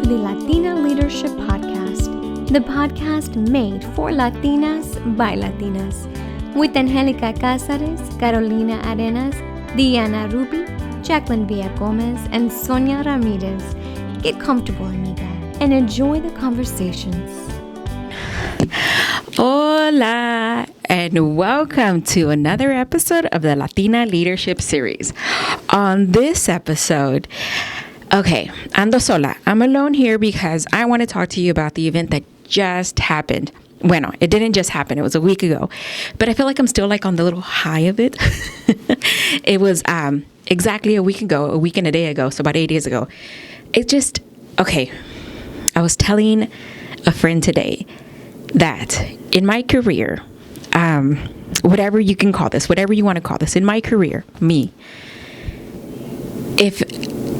the Latina Leadership Podcast, the podcast made for Latinas by Latinas, with Angelica Cázares, Carolina Arenas, Diana Ruby, Jacqueline Villagomez, and Sonia Ramirez. Get comfortable, amiga, and enjoy the conversations. Hola, and welcome to another episode of the Latina Leadership Series. On this episode, okay, ando sola. I'm alone here because I want to talk to you about the event that just happened. Bueno, it didn't just happen. It was a week ago. But I feel like I'm still like on the little high of it. It was exactly a week ago, a week and a day ago, so about 8 days ago. Okay, I was telling a friend today that in my career, whatever you can call this, whatever you want to call this, in my career, me, if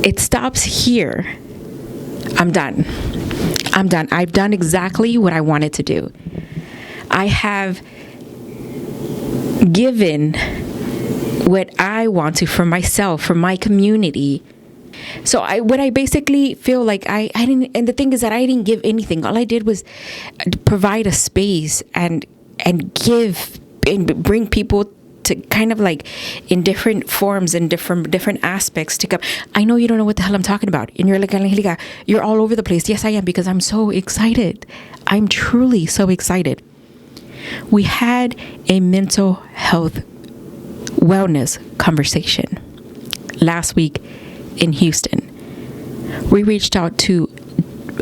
it stops here, I'm done. I've done exactly what I wanted to do. I have given what I want to for myself, for my community. So I basically feel like I didn't, and the thing is that I didn't give anything. All I did was provide a space and give and bring people to kind of like in different forms and different aspects to come. I know you don't know what the hell I'm talking about. And you're like, Angelica, you're all over the place. Yes, I am, because I'm so excited. I'm truly so excited. We had a mental health wellness conversation last week in Houston. We reached out to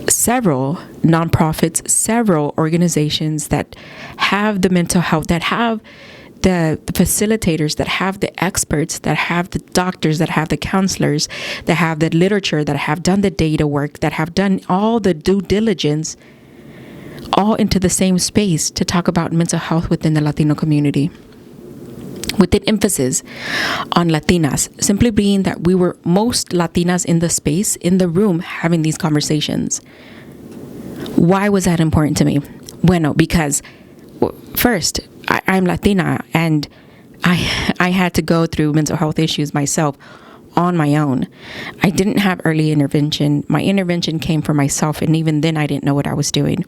several nonprofits, several organizations that have the mental health, that have the facilitators, that have the experts, that have the doctors, that have the counselors, that have the literature, that have done the data work, that have done all the due diligence, all into the same space to talk about mental health within the Latino community, with an emphasis on Latinas, simply being that we were most Latinas in the space, in the room, having these conversations. Why was that important to me? Bueno, because first, I'm Latina, and I had to go through mental health issues myself on my own. I didn't have early intervention. My intervention came for myself, and even then I didn't know what I was doing.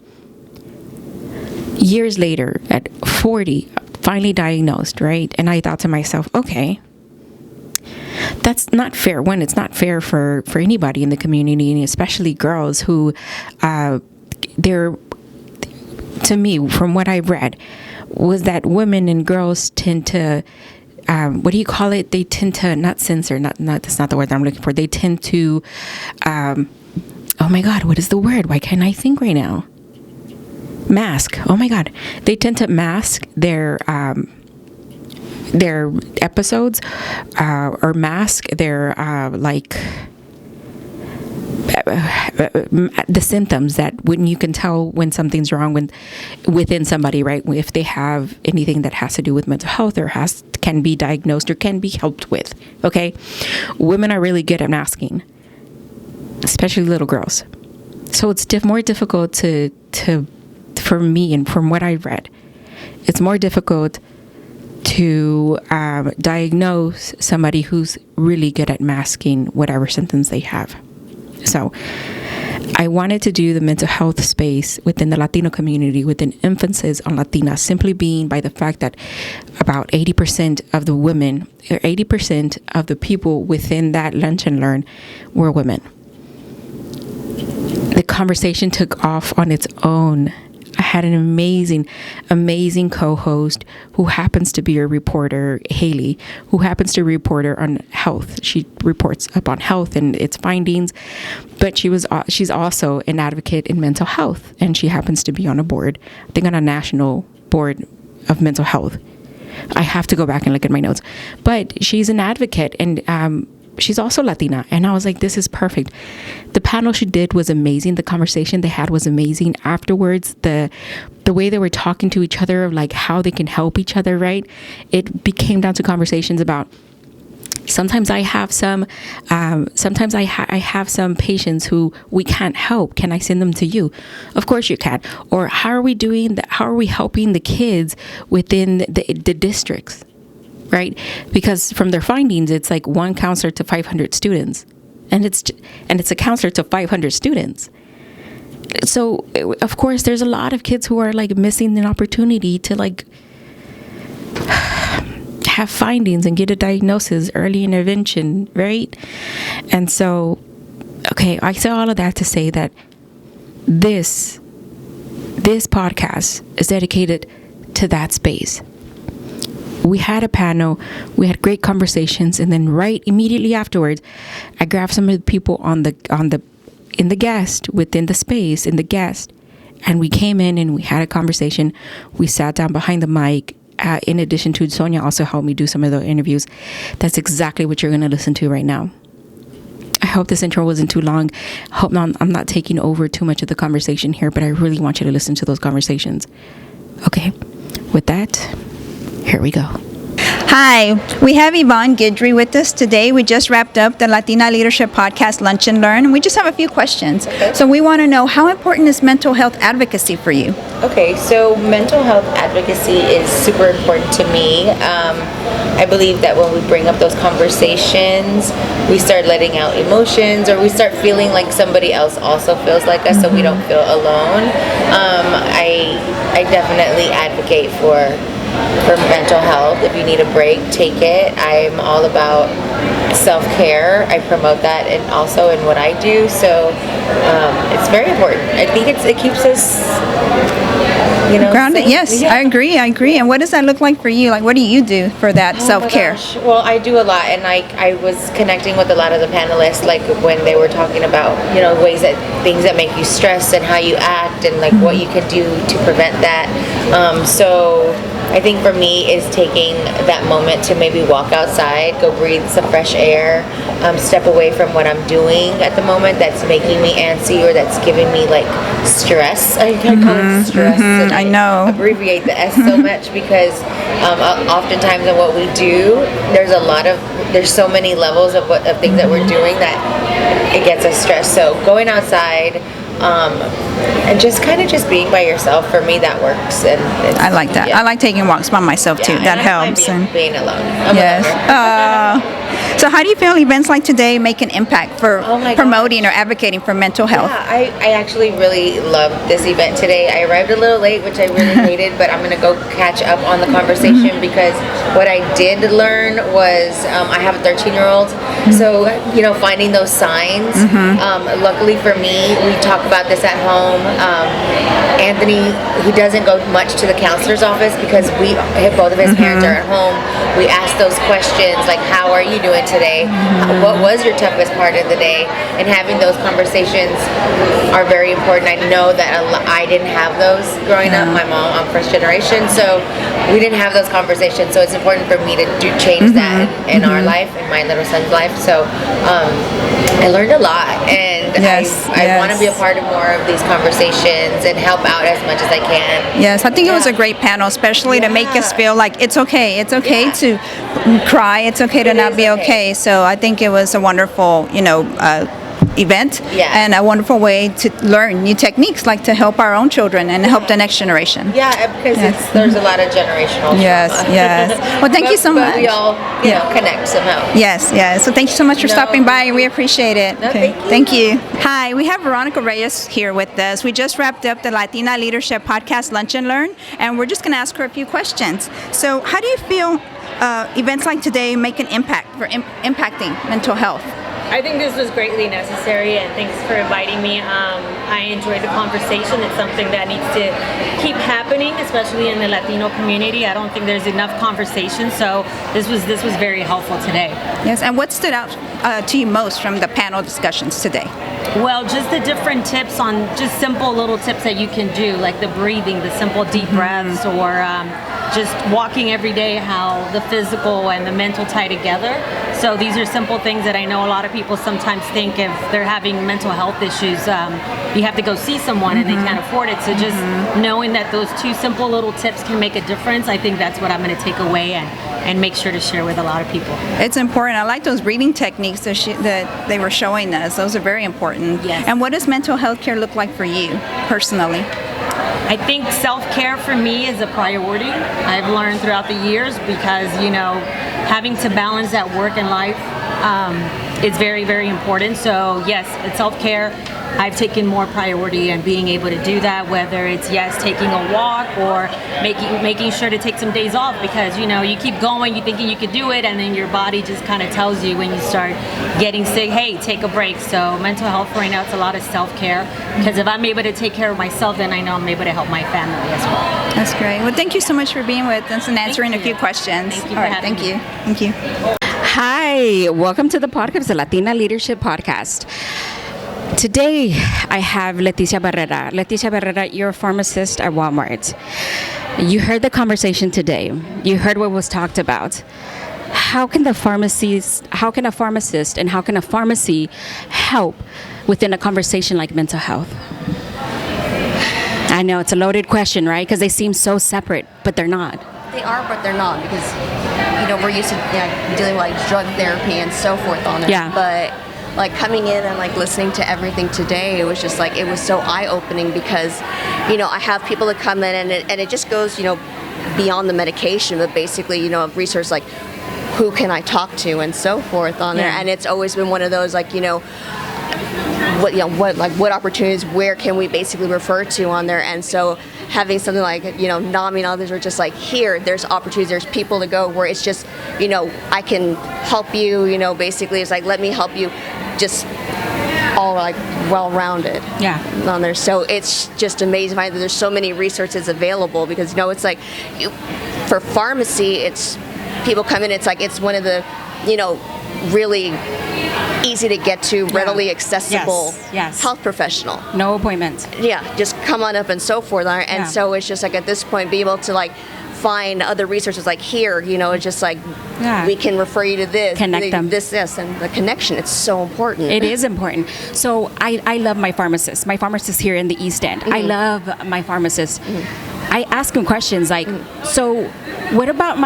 Years later, at 40, finally diagnosed, right? And I thought to myself, okay, that's not fair. One, it's not fair for anybody in the community, and especially girls who, they're, to me, from what I've read, was that women and girls tend to, what do you call it? They tend to not censor, not that's not the word that I'm looking for. They tend to, oh my God, what is the word? Why can't I think right now? Mask. Oh my God. They tend to mask their episodes, or mask their, the symptoms, that when you can tell when something's wrong within somebody, right? If they have anything that has to do with mental health, or can be diagnosed or can be helped with. Okay. Women are really good at masking, especially little girls. So it's more difficult for me, and from what I've read, it's more difficult to diagnose somebody who's really good at masking whatever symptoms they have. So I wanted to do the mental health space within the Latino community with an emphasis on Latinas, simply being by the fact that about 80% of the women, or 80% of the people within that lunch and learn were women. The conversation took off on its own. I had an amazing co-host who happens to be a reporter, Haley, who happens to be a reporter on health. She reports up on health and its findings, but she's also an advocate in mental health, and she happens to be on a board, I think on a national board of mental health. I have to go back and look at my notes, but she's an advocate, and she's also Latina. And I was like, this is perfect. The panel she did was amazing. The conversation they had was amazing. Afterwards, the way they were talking to each other, of like how they can help each other, right? It became down to conversations about, sometimes I have some patients who we can't help. Can I send them to you? Of course you can. Or how are we doing that? How are we helping the kids within the districts? Right? Because from their findings, it's like one counselor to 500 students, and it's a counselor to 500 students. so of course there's a lot of kids who are like missing an opportunity to like have findings and get a diagnosis, early intervention, right? And so, okay, I say all of that to say that this podcast is dedicated to that space. We had a panel, we had great conversations, and then right immediately afterwards, I grabbed some of the people within the space, and we came in and we had a conversation. We sat down behind the mic. In addition to Sonia also helped me do some of the interviews. That's exactly what you're going to listen to right now. I hope this intro wasn't too long. I'm not taking over too much of the conversation here, but I really want you to listen to those conversations. Okay, with that, here we go. Hi, we have Yvonne Guidry with us today. We just wrapped up the Latina Leadership Podcast Lunch and Learn. We just have a few questions. Okay. So we want to know, how important is mental health advocacy for you? Okay, so mental health advocacy is super important to me. I believe that when we bring up those conversations, we start letting out emotions, or we start feeling like somebody else also feels like us, so we don't feel alone. I definitely advocate for mental health. If you need a break, take it. I'm all about self-care. I promote that and also in what I do. So it's very important. I think it keeps us, Grounded. safe. Yes, Yeah. I agree. And what does that look like for you? Like, what do you do for that Oh my self-care? gosh. Well, I do a lot, and I was connecting with a lot of the panelists, like when they were talking about things that make you stress and how you act, and like what you can do to prevent that. So I think for me is taking that moment to maybe walk outside, go breathe some fresh air, step away from what I'm doing at the moment that's making me antsy or that's giving me like stress. I call it stress. And I know. Abbreviate the S so much because oftentimes in what we do, there's so many levels of things that we're doing that it gets us stressed. So going outside, and just being by yourself, for me that works. And I like that. Yeah. I like taking walks by myself too. Yeah, That and I don't mind helps. being alone. I'm a Yes. lover. So how do you feel events like today make an impact for Oh my promoting or advocating for mental health? Yeah, I actually really loved this event today. I arrived a little late, which I really hated, but I'm going to go catch up on the conversation because what I did learn was I have a 13-year-old, so finding those signs. Luckily for me, we talk about this at home. Anthony, he doesn't go much to the counselor's office because both of his parents are at home. We ask those questions like, how are you doing today? What was your toughest part of the day? And having those conversations are very important. I know that I didn't have those growing up. My mom, I'm first generation, so we didn't have those conversations. So it's important for me to change that in our life, in my little son's life. So I learned a lot, and I want to be a part of more of these conversations and help out as much as I can. Yes, I think it was a great panel, especially to make us feel like it's okay. It's okay to cry. It's okay to not be okay. So I think it was a wonderful, event and a wonderful way to learn new techniques, like to help our own children and help the next generation. Yeah, because there's a lot of generational trauma. Yes. Well, thank you so much. But we all, connect somehow. Yes. So thank you so much for stopping by. We appreciate it. No, Thank you. Hi, we have Veronica Reyes here with us. We just wrapped up the Latina Leadership Podcast Lunch and Learn, and we're just going to ask her a few questions. So how do you feel events like today make an impact for impacting mental health? I think this was greatly necessary, and thanks for inviting me. I enjoyed the conversation. It's something that needs to keep happening, especially in the Latino community. I don't think there's enough conversation, so this was very helpful today. Yes, and what stood out to you most from the panel discussions today? Well, just the different tips on just simple little tips that you can do, like the breathing, the simple deep breaths, or just walking every day, how the physical and the mental tie together. So these are simple things that I know a lot of people sometimes think if they're having mental health issues, you have to go see someone and they can't afford it. So just knowing that those two simple little tips can make a difference, I think that's what I'm going to take away and make sure to share with a lot of people. It's important. I like those breathing techniques that they were showing us. Those are very important. Yes. And what does mental health care look like for you personally? I think self-care for me is a priority. I've learned throughout the years because, having to balance that work and life, it's very, very important. So yes, it's self-care. I've taken more priority in being able to do that, whether it's taking a walk or making sure to take some days off, because you keep going, you thinking you could do it, and then your body just kind of tells you when you start getting sick, hey, take a break. So mental health right now, it's a lot of self-care, because if I'm able to take care of myself, then I know I'm able to help my family as well. That's great. Well, thank you so much for being with us and answering a few questions. Thank you All for right, having thank me. you. Thank you. Hi, welcome to the podcast, the Latina Leadership Podcast. Today, I have Leticia Barrera. Leticia Barrera, you're a pharmacist at Walmart. You heard the conversation today. You heard what was talked about. How can a pharmacist and how can a pharmacy help within a conversation like mental health? I know it's a loaded question, right? Because they seem so separate, but they're not. They are, but they're not, because we're used to dealing with like drug therapy and so forth on it. Yeah. But like coming in and like listening to everything today, it was just like, it was so eye-opening, because I have people that come in and it just goes beyond the medication, but basically research like who can I talk to and so forth on there. And it's always been one of those like what opportunities, where can we basically refer to on there. And so having something like NAMI and others are just like, here there's opportunities, there's people to go where it's just I can help you, basically it's like, let me help you, just all like well-rounded on there. So it's just amazing that there's so many resources available, because it's like for pharmacy, it's people come in, it's like it's one of the really easy to get to, readily accessible health professional. No appointments. Just come on up and so forth. And so it's just like at this point, be able to like find other resources like here, it's just like we can refer you to this, connect them, this, and the connection. It's so important. It is important. So I love my pharmacist. My pharmacist here in the East End. I love my pharmacist. I ask him questions like, so what about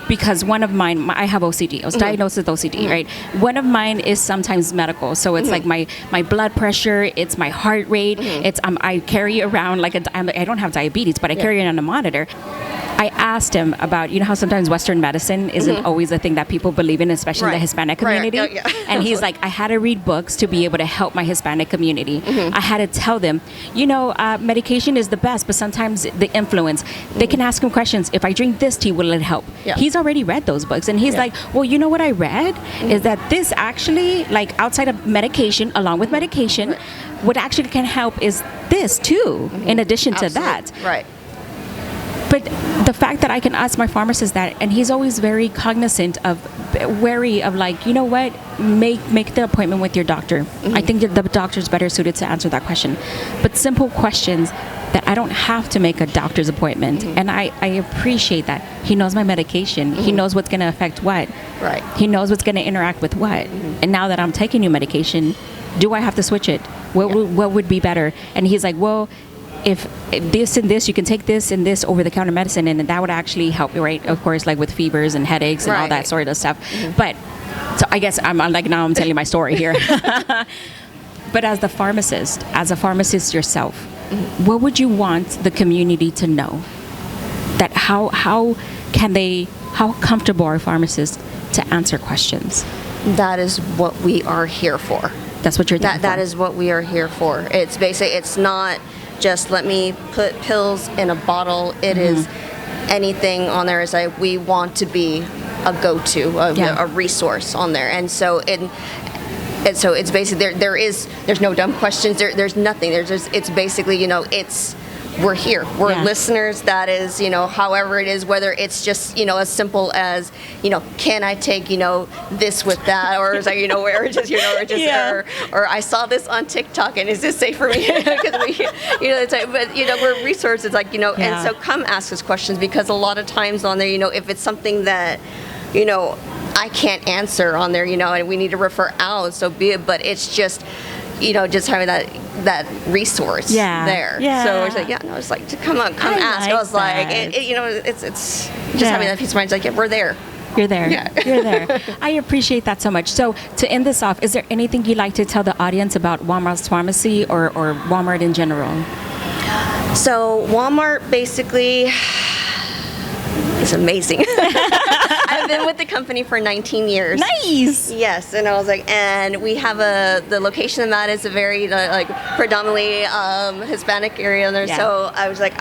because one of mine, I have OCD. I was diagnosed with OCD, right? One of mine is sometimes medical. So it's like my blood pressure, it's my heart rate, it's I carry around like I don't have diabetes, but I carry it on a monitor. I asked him about, how sometimes Western medicine isn't always a thing that people believe in, especially the Hispanic community. And he's like, I had to read books to be able to help my Hispanic community. I had to tell them, medication is the best, but sometimes the influence, they can ask him questions. If I drink this tea, will it help? He's already read those books. And he's like, well, you know what I read is that this actually, like outside of medication, along with medication, what actually can help is this too, in addition to that. Right. But the fact that I can ask my pharmacist that, and he's always very cognizant of, wary of like, make the appointment with your doctor. I think that the doctor's better suited to answer that question. But simple questions that I don't have to make a doctor's appointment. And I appreciate that. He knows my medication. He knows what's going to affect what. Right. He knows what's going to interact with what. And now that I'm taking new medication, do I have to switch it? What would be better? And he's like, well, if this and this, you can take this and this over-the-counter medicine, and that would actually help you, right? Of course, like with fevers and headaches and all that sort of stuff. But so I guess I'm like, now I'm telling my story here. But as a pharmacist yourself, what would you want the community to know? That how comfortable are pharmacists to answer questions? That is what we are here for. That's what you're there for. That is what we are here for. It's basically, it's not just let me put pills in a bottle. It is anything on there is like, we want to be a go-to, a resource on there. And so it's basically there's no dumb questions. There's nothing. It's basically, we're here. We're listeners. That is, however it is, whether it's just, as simple as, can I take, this with that, or is like, or I saw this on TikTok, and is this safe for me? Because it's like, but we're resources, like, and so come ask us questions, because a lot of times on there, if it's something that, I can't answer on there, and we need to refer out, so be it. But it's just, just having that resource there. So it's like, it's like, come on, come ask. Like I was like, it's just having that peace of mind. It's like, we're there. You're there. You're there. I appreciate that so much. So to end this off, is there anything you'd like to tell the audience about Walmart's pharmacy or Walmart in general? So Walmart basically, it's amazing. I've been with the company for 19 years. Nice. Yes, and I was like, and we have the location of that is a very like predominantly Hispanic area there. Yeah. So I was like,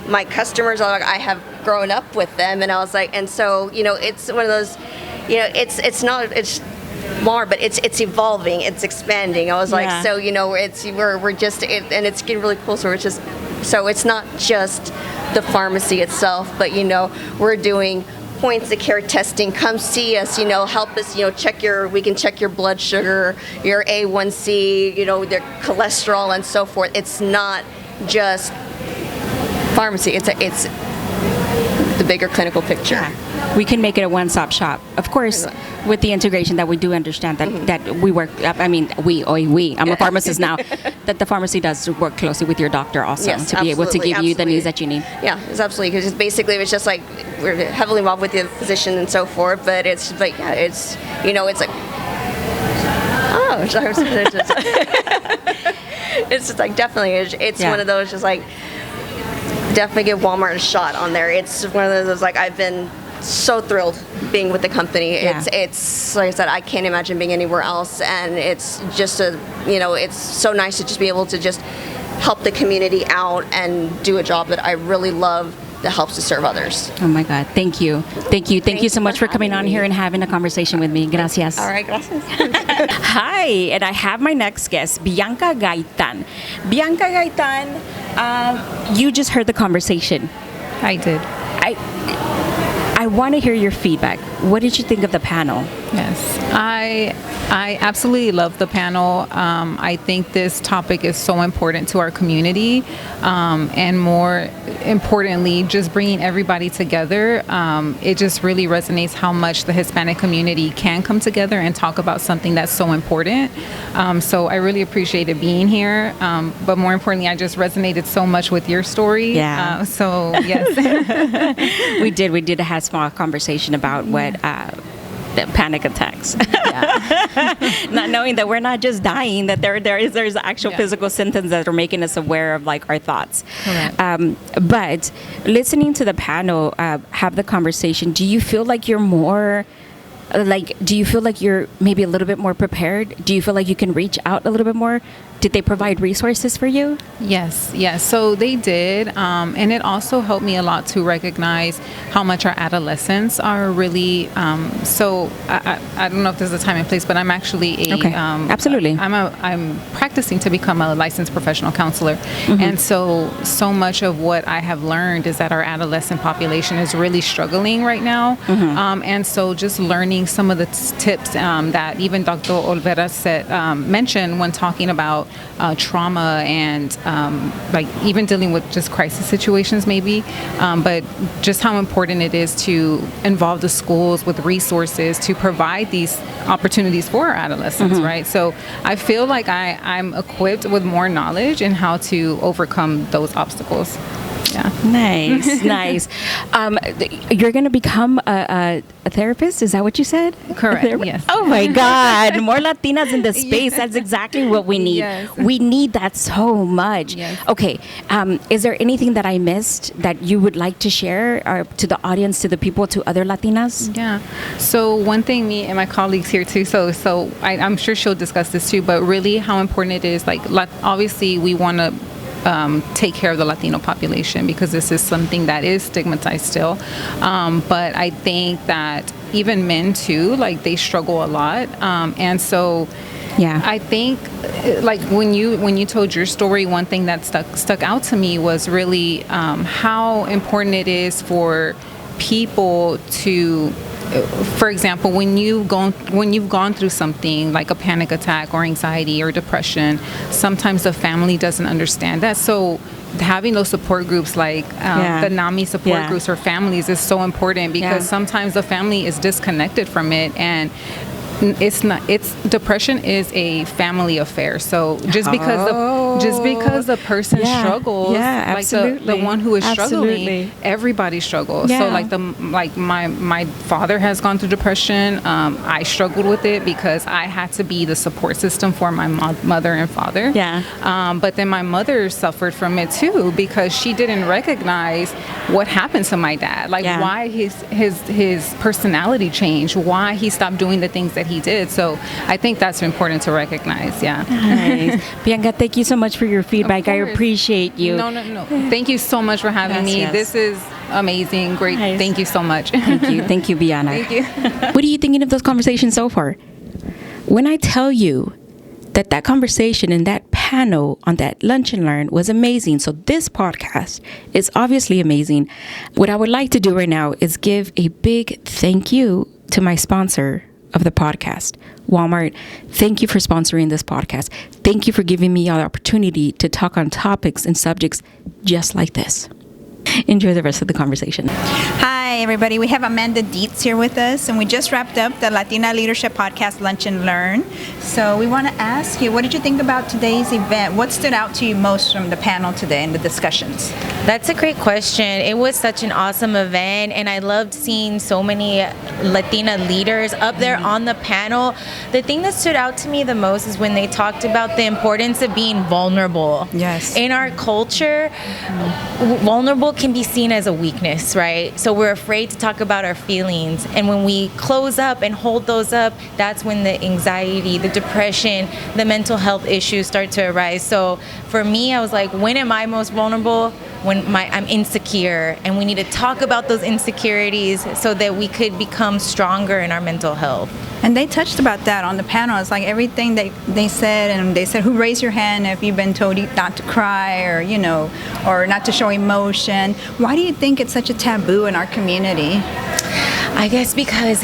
my customers are like, I have grown up with them, and I was like, and so it's one of those, it's more, but it's evolving, it's expanding. I was like, Yeah. so we're just and it's getting really cool. So it's not just the pharmacy itself, but we're doing points of care testing. Come see us, help us, we can check your blood sugar, your A1C, their cholesterol and so forth. It's not just pharmacy, it's the bigger clinical picture. Yeah. We can make it a one-stop shop. Of course, with the integration that we do understand that we work, I'm a pharmacist now, that the pharmacy does work closely with your doctor also to be able to give you the news that you need. Yeah, it's absolutely, because it's just like we're heavily involved with the physician and so forth, but it's like, it's like, it's just like definitely, it's one of those just like, definitely give Walmart a shot on there. It's one of those like I've been so thrilled being with the company. Yeah. It's like I said, I can't imagine being anywhere else, and it's just it's so nice to just be able to just help the community out and do a job that I really love that helps to serve others. Oh my God, thank you so much for coming on here and having a conversation with me. Gracias. All right, gracias. Hi, and I have my next guest, Bianca Gaitan. Bianca Gaitan, you just heard the conversation. I did. I want to hear your feedback. What did you think of the panel? Yes, I absolutely love the panel. I think this topic is so important to our community, and more importantly, just bringing everybody together. It just really resonates how much the Hispanic community can come together and talk about something that's so important. So I really appreciated being here, but more importantly, I just resonated so much with your story. Yeah. So yes. We did have a small conversation about what the panic attacks. Not knowing that we're not just dying, that there's actual physical symptoms that are making us aware of like our thoughts. But listening to the panel have the conversation, do you feel like you're more do you feel like you're maybe a little bit more prepared? Do you feel like you can reach out a little bit more? Did they provide resources for you? Yes. So they did. And it also helped me a lot to recognize how much our adolescents are really, so I don't know if there's a time and place, but I'm actually absolutely. I'm practicing to become a licensed professional counselor. And so much of what I have learned is that our adolescent population is really struggling right now. And so just learning some of the tips that even Dr. Olvera mentioned when talking about trauma and like even dealing with just crisis situations maybe, but just how important it is to involve the schools with resources to provide these opportunities for our adolescents, right? So I feel like I'm equipped with more knowledge in how to overcome those obstacles. Yeah. Nice. You're going to become a therapist? Is that what you said? Correct. Yes. Oh my God. More Latinas in the space. That's exactly what we need. Yes. We need that so much. Yes. Okay. Is there anything that I missed that you would like to share to the audience, to the people, to other Latinas? Yeah. So one thing, me and my colleagues here too, so I'm sure she'll discuss this too, but really how important it is, like obviously we want to take care of the Latino population because this is something that is stigmatized still. But I think that even men too, like they struggle a lot. And so I think like when you told your story, one thing that stuck out to me was really how important it is for people to, for example, when you've gone through something like a panic attack or anxiety or depression, sometimes the family doesn't understand that. So having those support groups like the NAMI support groups or families is so important because sometimes the family is disconnected from it, and It's not. It's depression is a family affair. So just because the person struggles, like the one who is struggling, everybody struggles. So like my father has gone through depression. I struggled with it because I had to be the support system for my mother and father. But then my mother suffered from it too because she didn't recognize what happened to my dad. Like why his personality changed, why he stopped doing the things that he did. So I think that's important to recognize. Nice. Bianca, thank you so much for your feedback. I appreciate you. No. Thank you so much for having me. This is amazing. Great. Nice. Thank you so much. Thank you, Bianca. Thank you. What are you thinking of those conversations so far? When I tell you that conversation and that panel on that Lunch and Learn was amazing. So this podcast is obviously amazing. What I would like to do right now is give a big thank you to my sponsor of the podcast, Walmart. Thank you for sponsoring this podcast. Thank you for giving me the opportunity to talk on topics and subjects just like this. Enjoy the rest of the conversation. Hi, everybody. We have Amanda Dietz here with us, and we just wrapped up the Latina Leadership Podcast Lunch and Learn. So we want to ask you, what did you think about today's event? What stood out to you most from the panel today and the discussions? That's a great question. It was such an awesome event, and I loved seeing so many Latina leaders up there on the panel. The thing that stood out to me the most is when they talked about the importance of being vulnerable. Yes. In our culture, vulnerable can be seen as a weakness, right? So we're afraid to talk about our feelings. And when we close up and hold those up, that's when the anxiety, the depression, the mental health issues start to arise. So for me, I was like, when am I most vulnerable? When I'm insecure, and we need to talk about those insecurities so that we could become stronger in our mental health. And they touched about that on the panel. It's like everything they said, and they said, who raised your hand if you've been told not to cry or, or not to show emotion? Why do you think it's such a taboo in our community? I guess because,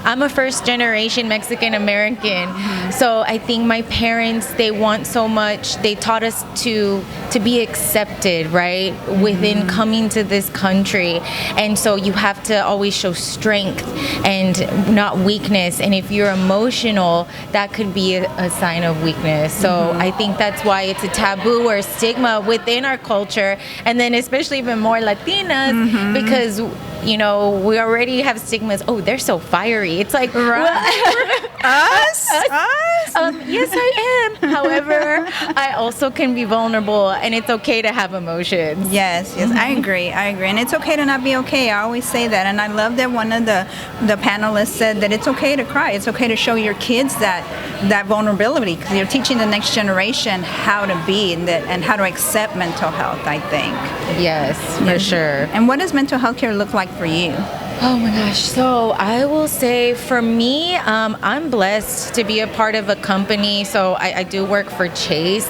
I'm a first generation Mexican American. So I think my parents, they want so much. They taught us to be accepted, right? Within coming to this country. And so you have to always show strength and not weakness. And if you're emotional, that could be a sign of weakness. So I think that's why it's a taboo or stigma within our culture. And then especially even more Latinas, because we already have stigmas. Oh, they're so fiery. It's like, Us? Yes, I am. However, I also can be vulnerable, and it's okay to have emotions. Yes, I agree. And it's okay to not be okay. I always say that. And I love that one of the panelists said that it's okay to cry. It's okay to show your kids that vulnerability, because you're teaching the next generation how to be and how to accept mental health, I think. Yes, for sure. And what does mental health care look like for you? Oh my gosh. So I will say for me, I'm blessed to be a part of a company. So I do work for Chase.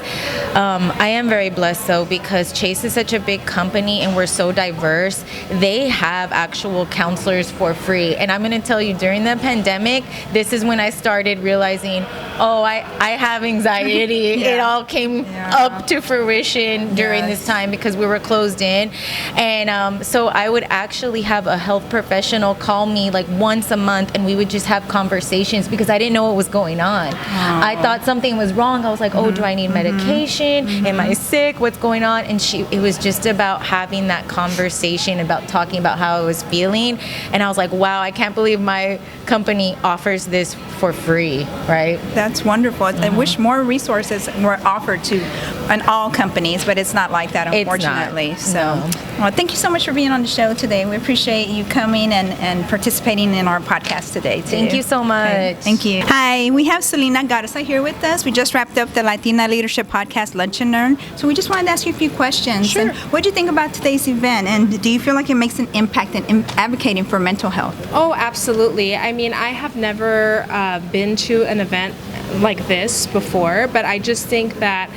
I am very blessed though, because Chase is such a big company and we're so diverse. They have actual counselors for free. And I'm going to tell you, during the pandemic, this is when I started realizing, I have anxiety. It all came up to fruition during this time because we were closed in. And so I would actually have a health professional call me like once a month, and we would just have conversations because I didn't know what was going on. I thought something was wrong. I was like, do I need medication? Am I sick? What's going on? And it was just about having that conversation, about talking about how I was feeling. And I was like, wow, I can't believe my company offers this for free, right? That's wonderful. I wish more resources were offered to all companies, but it's not like that, unfortunately. Well, thank you so much for being on the show today. We appreciate you coming and participating in our podcast today, too. Thank you so much. Okay. Thank you. Hi, we have Selena Garza here with us. We just wrapped up the Latina Leadership Podcast Lunch and Learn. So we just wanted to ask you a few questions. Sure. And what do you think about today's event? And do you feel like it makes an impact in advocating for mental health? Oh, absolutely. I mean, I have never been to an event like this before, but I just think that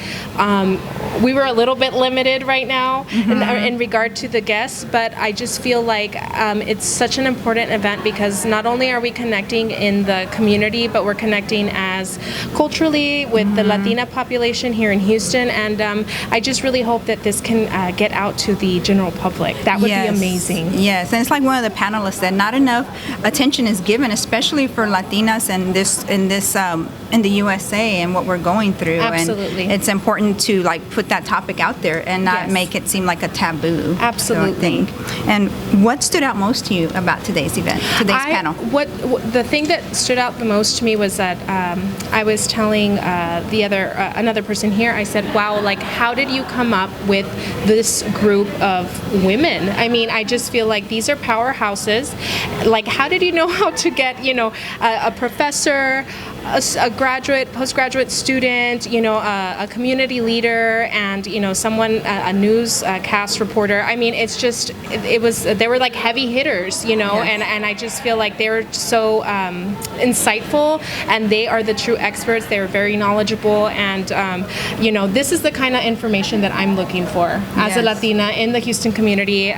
we were a little bit limited right now in regard to the guests, but I just feel like it's such an important event because not only are we connecting in the community, but we're connecting as culturally with the Latina population here in Houston, and I just really hope that this can get out to the general public. That would be amazing. Yes, and it's like one of the panelists said, not enough attention is given, especially for Latinas in the USA and what we're going through. Absolutely. And it's important to like put that topic out there and not make it seem like a taboo. Absolutely. So I think. And what stood out most to you about today's event, today's panel? What the thing that stood out the most to me was that I was telling another person here. I said, "Wow, like how did you come up with this group of women? I mean, I just feel like these are powerhouses. Like, how did you know how to get a professor?" A graduate, postgraduate student, a community leader, and someone, a newscast reporter. I mean, it's just they were like heavy hitters, and I just feel like they were so insightful, and they are the true experts. They're very knowledgeable, and this is the kind of information that I'm looking for as a Latina in the Houston community,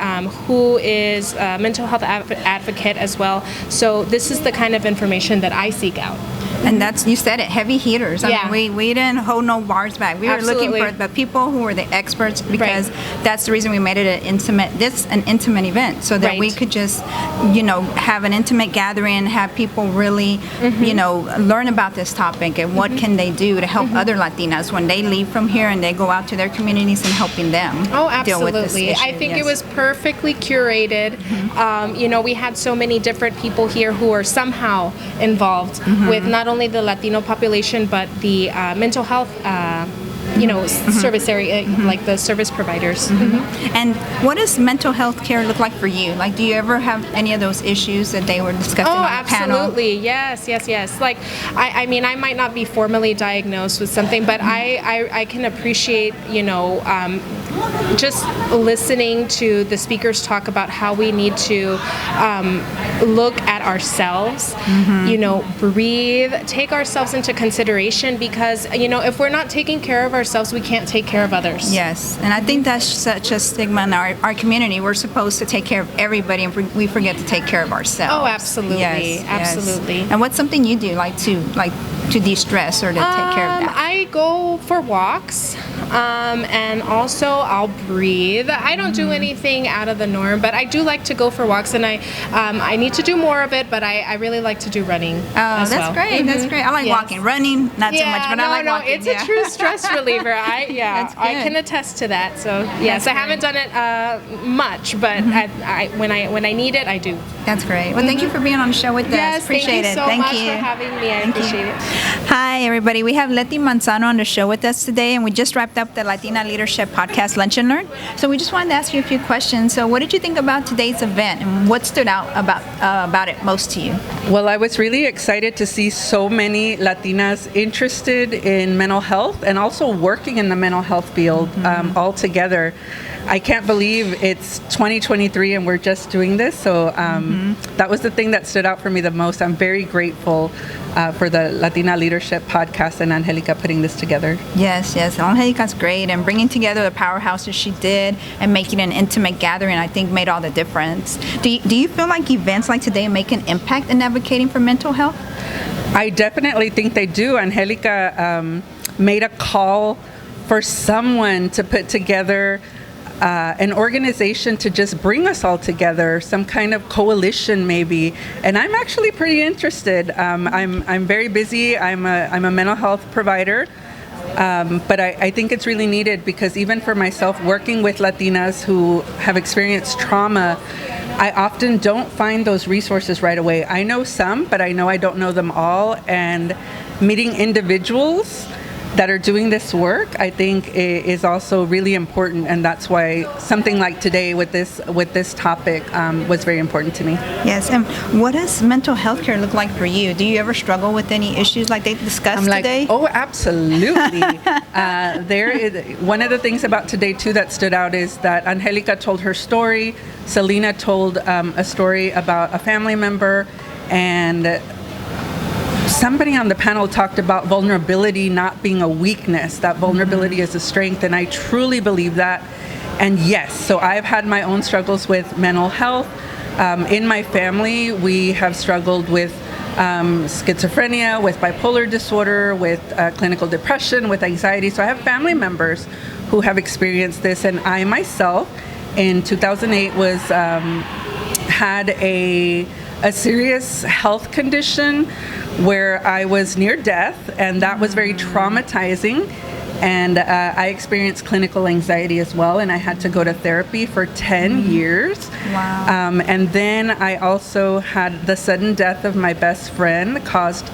who is a mental health advocate as well. So this is the kind of information that I seek out. And that's, you said it, heavy hitters. I mean, we didn't hold no bars back. We were looking for the people who were the experts, because that's the reason we made it an intimate event, so that we could just, have an intimate gathering, have people really, learn about this topic and what can they do to help other Latinas when they leave from here and they go out to their communities and helping them deal with this issue. I think it was perfectly curated. We had so many different people here who are somehow involved with not only the Latino population, but the mental health service area, like the service providers. And what does mental health care look like for you? Like, do you ever have any of those issues that they were discussing on the panel? Oh, absolutely. Yes. Like, I mean, I might not be formally diagnosed with something, but I can appreciate, just listening to the speakers talk about how we need to look at ourselves, breathe, take ourselves into consideration, because, if we're not taking care of ourselves, we can't take care of others. Yes, and I think that's such a stigma in our community. We're supposed to take care of everybody, and we forget to take care of ourselves. Oh, absolutely. Absolutely. And what's something you do, to de-stress or to take care of that? I go for walks, and also I'll breathe. I don't do anything out of the norm, but I do like to go for walks, and I need to do more of it, but I really like to do running. Oh, that's great. That's great. I like walking. Running, not so much, but I like walking. It's a true stress reliever. I can attest to that. So yes, I haven't done it much, but when I need it, I do. That's great. Well, thank you for being on the show with us. Yes, appreciate it. Thank you so much for having me. I appreciate it. Hi, everybody. We have Leti Manzano on the show with us today, and we just wrapped up the Latina Leadership Podcast Lunch and Learn. So we just wanted to ask you a few questions. So what did you think about today's event, and what stood out about it most to you? Well, I was really excited to see so many Latinas interested in mental health and also working in the mental health field all together. I can't believe it's 2023 and we're just doing this. So that was the thing that stood out for me the most. I'm very grateful for the Latina Leadership Podcast and Angelica putting this together. Yes. Angelica's great, and bringing together the powerhouses she did and making an intimate gathering, I think, made all the difference. Do you feel like events like today make an impact in advocating for mental health? I definitely think they do. Angelica made a call for someone to put together an organization to just bring us all together, some kind of coalition maybe. And I'm actually pretty interested. I'm very busy. I'm a mental health provider. But I think it's really needed, because even for myself, working with Latinas who have experienced trauma, I often don't find those resources right away. I know some, but I know I don't know them all. And meeting individuals that are doing this work, I think, is also really important, and that's why something like today with this topic was very important to me. Yes, and what does mental health care look like for you? Do you ever struggle with any issues like they discussed today? Oh, absolutely. One of the things about today too that stood out is that Angelica told her story. Selena told a story about a family member, and somebody on the panel talked about vulnerability not being a weakness, that vulnerability is a strength, and I truly believe that. And yes, so I've had my own struggles with mental health. In my family, we have struggled with schizophrenia, with bipolar disorder, with clinical depression, with anxiety. So I have family members who have experienced this, and I myself, in 2008, had a serious health condition where I was near death, and that was very traumatizing. And I experienced clinical anxiety as well, and I had to go to therapy for 10 years. Wow. And then I also had the sudden death of my best friend, caused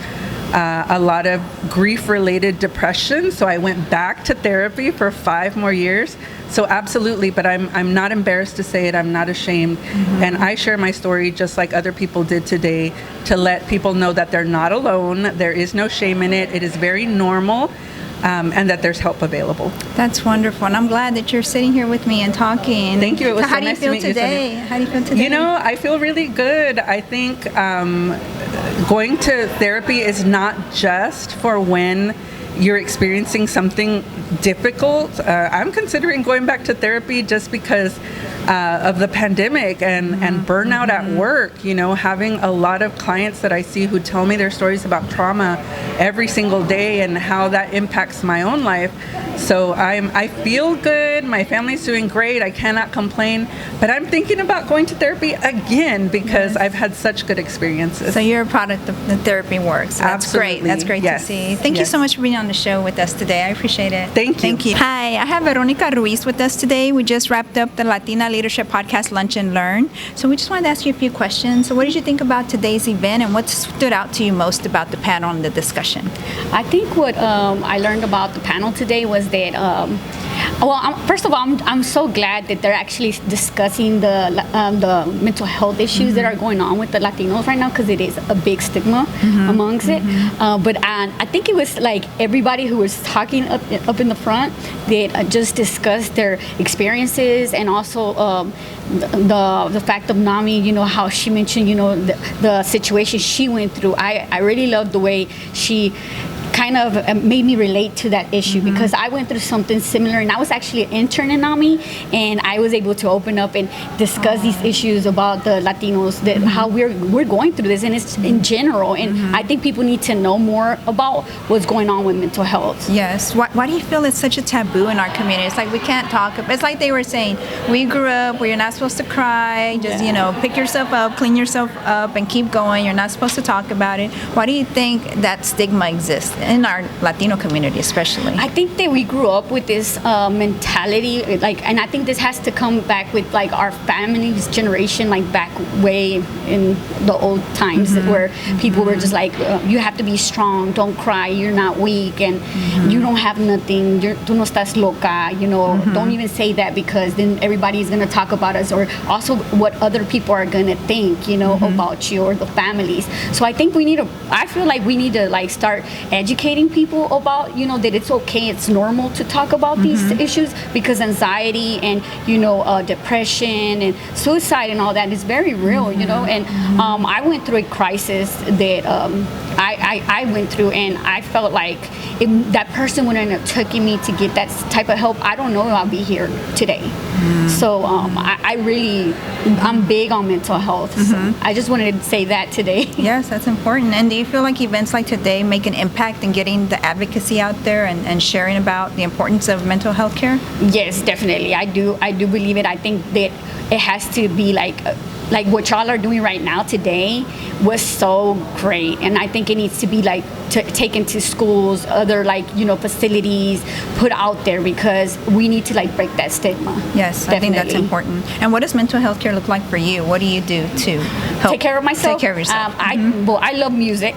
a lot of grief-related depression. So I went back to therapy for 5 more years. So absolutely, but I'm not embarrassed to say it. I'm not ashamed. And I share my story just like other people did today, to let people know that they're not alone. There is no shame in it. It is very normal. And that there's help available. That's wonderful, and I'm glad that you're sitting here with me and talking. Thank you. It was How so do you nice to feel meet you, today? Sonia. How do you feel today? You know, I feel really good. I think going to therapy is not just for when you're experiencing something difficult. I'm considering going back to therapy just because of the pandemic and burnout at work. You know, having a lot of clients that I see who tell me their stories about trauma every single day and how that impacts my own life. So I feel good. My family's doing great. I cannot complain. But I'm thinking about going to therapy again because I've had such good experiences. So you're a product of the therapy works. That's Absolutely. great. That's great Yes. to see. Thank you Yes. so much for being on the show with us today. I appreciate it. Thank you. Hi, I have Veronica Ruiz with us today. We just wrapped up the Latina Leadership Podcast Lunch and Learn. So we just wanted to ask you a few questions. So what did you think about today's event, and what stood out to you most about the panel and the discussion? I think what I learned about the panel today was that, first of all, I'm so glad that they're actually discussing the mental health issues that are going on with the Latinos right now, because it is a big stigma amongst it. But I think it was like everybody who was talking up in the front that just discussed their experiences, and also the fact of Nami, you know, how she mentioned, you know, the situation she went through. I really loved the way she kind of made me relate to that issue, because I went through something similar, and I was actually an intern in NAMI, and I was able to open up and discuss these issues about the Latinos, that how we're going through this, and it's in general, and I think people need to know more about what's going on with mental health. Yes. Why do you feel it's such a taboo in our community? It's like we can't talk. It's like they were saying, we grew up where you're not supposed to cry. Just, you know, pick yourself up, clean yourself up, and keep going. You're not supposed to talk about it. Why do you think that stigma exists in our Latino community, especially? I think that we grew up with this mentality, and I think this has to come back with like our family's generation, like back way in the old times, where people were just like, you have to be strong, don't cry, you're not weak, and you don't have nothing, tú no estás loca, you know, don't even say that, because then everybody's gonna talk about us, or also what other people are gonna think, you know, about you or the families. So I think I feel like we need to like start educating people about, you know, that it's okay, it's normal to talk about these issues, because anxiety and, you know, depression and suicide and all that is very real, you know. And I went through a crisis that I went through, and I felt like if that person wouldn't have taken me to get that type of help, I don't know if I'll be here today. So I'm big on mental health. So I just wanted to say that today. Yes, that's important. And do you feel like events like today make an impact in getting the advocacy out there and sharing about the importance of mental health care? Yes, definitely. I do believe it. I think that it has to be like what y'all are doing right now today was so great, and I think it needs to be like taken to schools, other like, you know, facilities, put out there, because we need to like break that stigma. Yes, definitely. I think that's important. And what does mental health care look like for you? What do you do to help take care of myself? Take care of yourself. I love music.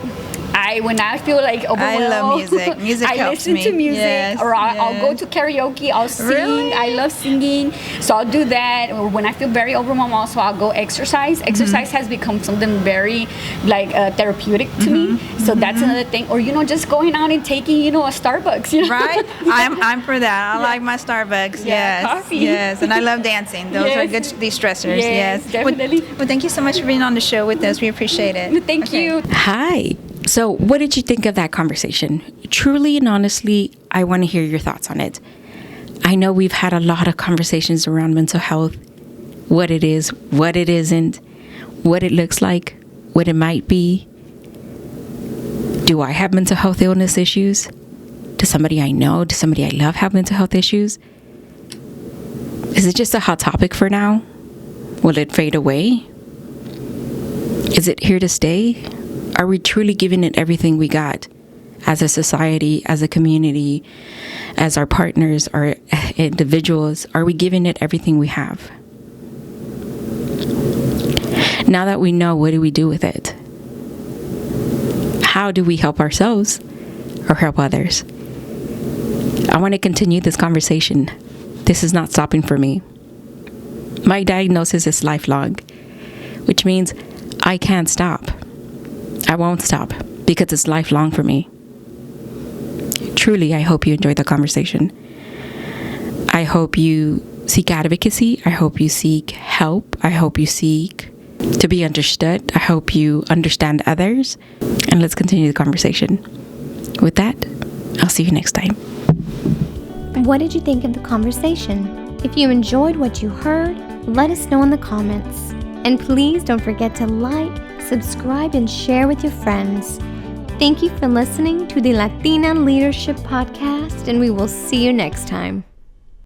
When I feel like overwhelmed, I love music. Music I helps listen me. to music, Yes, or I'll go to karaoke. I'll sing. Really? I love singing, so I'll do that. Or when I feel very overwhelmed, also I'll go exercise. Exercise has become something very like therapeutic to me. So that's another thing. Or, you know, just going out and taking, you know, a Starbucks. You know? Right? I'm for that. I like my Starbucks. Yeah, yes. coffee. Yes. And I love dancing. Those are good de-stressors. Yes, definitely. Well, thank you so much for being on the show with us. We appreciate it. Thank you. Hi. So what did you think of that conversation? Truly and honestly, I want to hear your thoughts on it. I know we've had a lot of conversations around mental health, what it is, what it isn't, what it looks like, what it might be. Do I have mental health illness issues? Does somebody I know, does somebody I love have mental health issues? Is it just a hot topic for now? Will it fade away? Is it here to stay? Are we truly giving it everything we got as a society, as a community, as our partners, our individuals? Are we giving it everything we have? Now that we know, what do we do with it? How do we help ourselves or help others? I want to continue this conversation. This is not stopping for me. My diagnosis is lifelong, which means I can't stop. I won't stop because it's lifelong for me. Truly, I hope you enjoyed the conversation. I hope you seek advocacy. I hope you seek help. I hope you seek to be understood. I hope you understand others. And let's continue the conversation. With that, I'll see you next time. What did you think of the conversation? If you enjoyed what you heard, let us know in the comments. And please don't forget to like, subscribe, and share with your friends. Thank you for listening to the Latina Leadership Podcast, and we will see you next time.